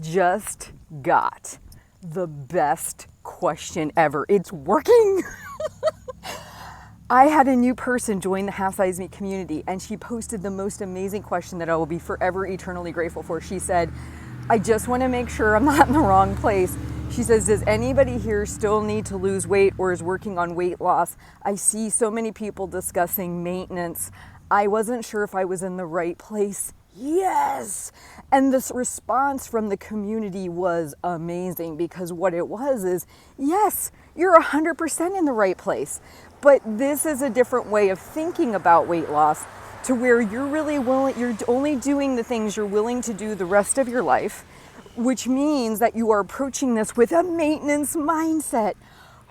just got the best question ever. It's working. I had a new person join the Half Size Me community, and she posted the most amazing question that I will be forever eternally grateful for. She said, I just want to make sure I'm not in the wrong place. She says, does anybody here still need to lose weight or is working on weight loss? I see so many people discussing maintenance. I wasn't sure if I was in the right place. Yes! And this response from the community was amazing, because what it was is, yes, you're 100% in the right place. But this is a different way of thinking about weight loss, to where you're really willing, you're only doing the things you're willing to do the rest of your life, which means that you are approaching this with a maintenance mindset.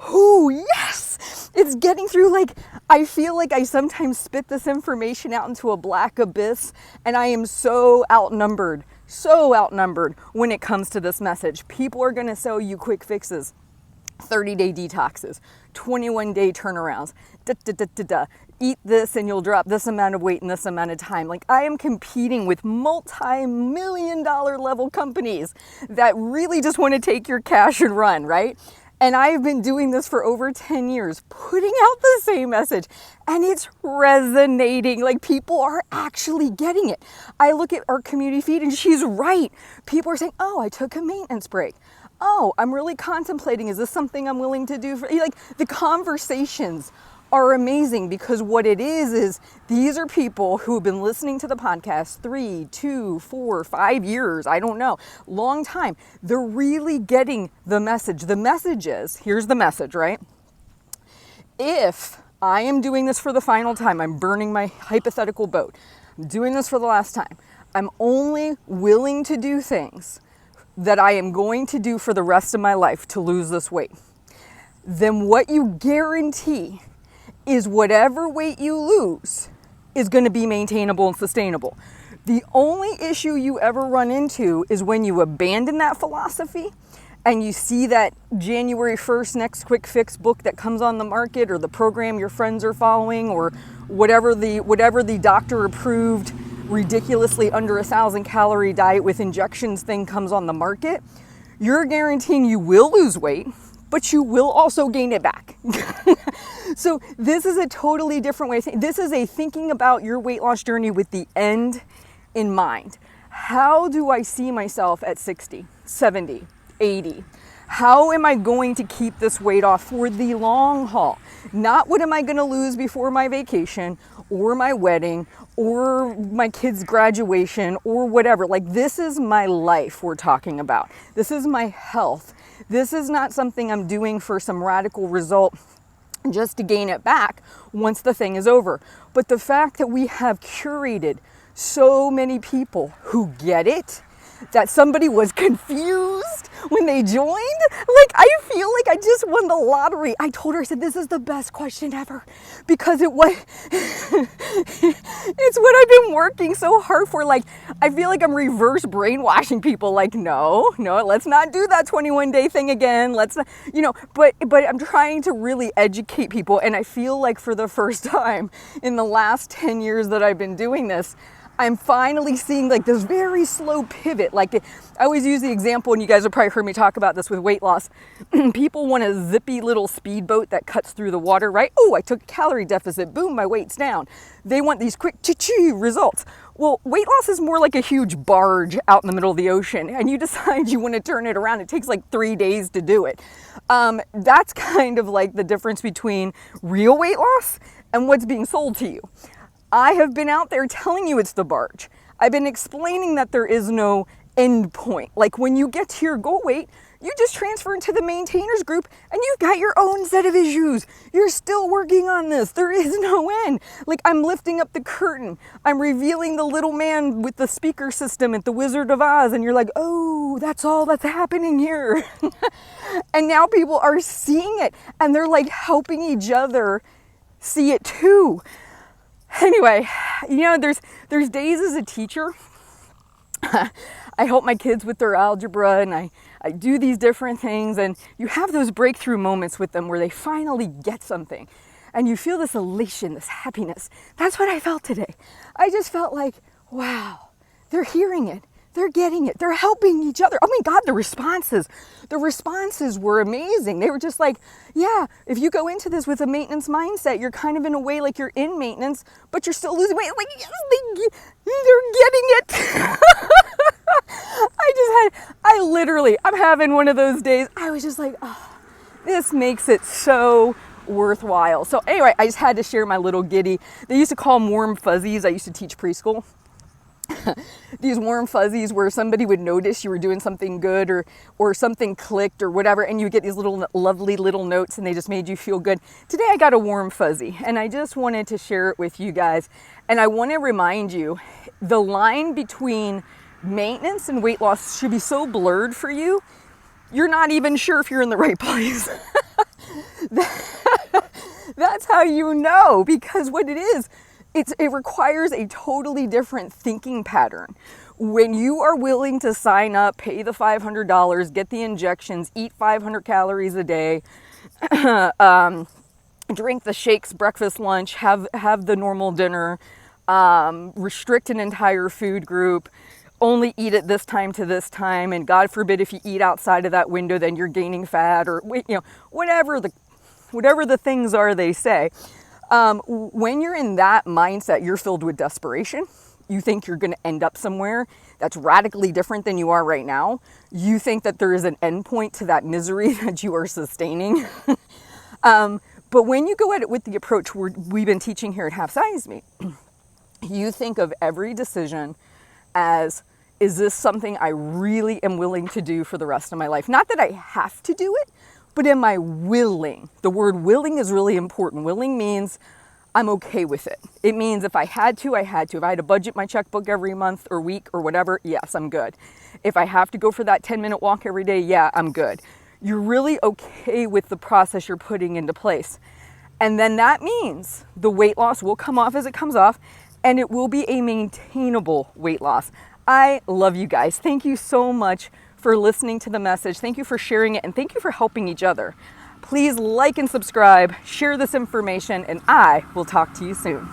Oh, yes! It's getting through. Like, I feel like I sometimes spit this information out into a black abyss, and I am so outnumbered when it comes to this message. People are going to sell you quick fixes, 30-day detoxes, 21-day turnarounds, eat this and you'll drop this amount of weight in this amount of time. Like, I am competing with multi-million-dollar level companies that really just want to take your cash and run, right? And I've been doing this for over 10 years, putting out the same message, and it's resonating. Like, people are actually getting it. I look at our community feed and she's right. People are saying, oh, I took a maintenance break. Oh, I'm really contemplating, is this something I'm willing to do? Like, the conversations are amazing, because what it is these are people who have been listening to the podcast 3, 2, 4, 5 years, I don't know, long time. They're really getting the message. The message is, here's the message, right? If I am doing this for the final time, I'm burning my hypothetical boat, I'm doing this for the last time, I'm only willing to do things that I am going to do for the rest of my life to lose this weight, then what you guarantee is whatever weight you lose is going to be maintainable and sustainable. The only issue you ever run into is when you abandon that philosophy and you see that January 1st next quick fix book that comes on the market, or the program your friends are following, or whatever the doctor approved ridiculously under 1,000 calorie diet with injections thing comes on the market. You're guaranteeing you will lose weight, but you will also gain it back. So this is a totally different way. This is a thinking about your weight loss journey with the end in mind. How do I see myself at 60, 70, 80? How am I going to keep this weight off for the long haul? Not what am I going to lose before my vacation or my wedding or my kid's graduation or whatever. Like, this is my life we're talking about. This is my health. This is not something I'm doing for some radical result just to gain it back once the thing is over. But the fact that we have curated so many people who get it, that somebody was confused when they joined. Like, I feel like I just won the lottery. I told her, I said, this is the best question ever, because it was, it's what I've been working so hard for. Like, I feel like I'm reverse brainwashing people. Like, no, let's not do that 21-day thing again. Let's not, but I'm trying to really educate people. And I feel like for the first time in the last 10 years that I've been doing this, I'm finally seeing like this very slow pivot. Like, I always use the example, and you guys have probably heard me talk about this with weight loss. People want a zippy little speedboat that cuts through the water, right? Oh, I took a calorie deficit. Boom, my weight's down. They want these quick results. Well, weight loss is more like a huge barge out in the middle of the ocean, and you decide you want to turn it around. It takes like 3 days to do it. That's kind of like the difference between real weight loss and what's being sold to you. I have been out there telling you it's the barge. I've been explaining that there is no end point. Like, when you get to your goal weight, you just transfer into the maintainers group and you've got your own set of issues. You're still working on this. There is no end. Like, I'm lifting up the curtain. I'm revealing the little man with the speaker system at the Wizard of Oz, and you're like, oh, that's all that's happening here. And now people are seeing it, and they're like helping each other see it too. Anyway, there's days as a teacher. I help my kids with their algebra, and I do these different things, and you have those breakthrough moments with them where they finally get something, and you feel this elation, this happiness. That's what I felt today. I just felt like, wow, they're hearing it. they're getting it. They're helping each other. Oh my God, the responses were amazing. They were just like, yeah, if you go into this with a maintenance mindset, you're kind of in a way like you're in maintenance, but you're still losing weight. Like, yes, they're getting it. I'm having one of those days. I was just like, oh, this makes it so worthwhile. So anyway, I just had to share my little giddy. They used to call them warm fuzzies. I used to teach preschool. These warm fuzzies where somebody would notice you were doing something good or something clicked or whatever, and you get these little lovely little notes and they just made you feel good. Today I got a warm fuzzy and I just wanted to share it with you guys. And I want to remind you, the line between maintenance and weight loss should be so blurred for you, you're not even sure if you're in the right place. That's how you know, because what it is, it requires a totally different thinking pattern. When you are willing to sign up, pay the $500, get the injections, eat 500 calories a day, drink the shakes, breakfast, lunch, have the normal dinner, restrict an entire food group, only eat at this time to this time, and God forbid if you eat outside of that window, then you're gaining fat, or whatever the things are they say. When you're in that mindset, you're filled with desperation. You think you're going to end up somewhere that's radically different than you are right now. You think that there is an end point to that misery that you are sustaining. But when you go at it with the approach we've been teaching here at Half Size Me, you think of every decision as, is this something I really am willing to do for the rest of my life? Not that I have to do it, but am I willing? The word willing is really important. Willing means I'm okay with it. It means if I had to, I had to. If I had to budget my checkbook every month or week or whatever, yes, I'm good. If I have to go for that 10-minute walk every day, yeah, I'm good. You're really okay with the process you're putting into place. And then that means the weight loss will come off as it comes off, and it will be a maintainable weight loss. I love you guys. Thank you so much for listening to the message. Thank you for sharing it, and thank you for helping each other. Please like and subscribe, share this information, and I will talk to you soon.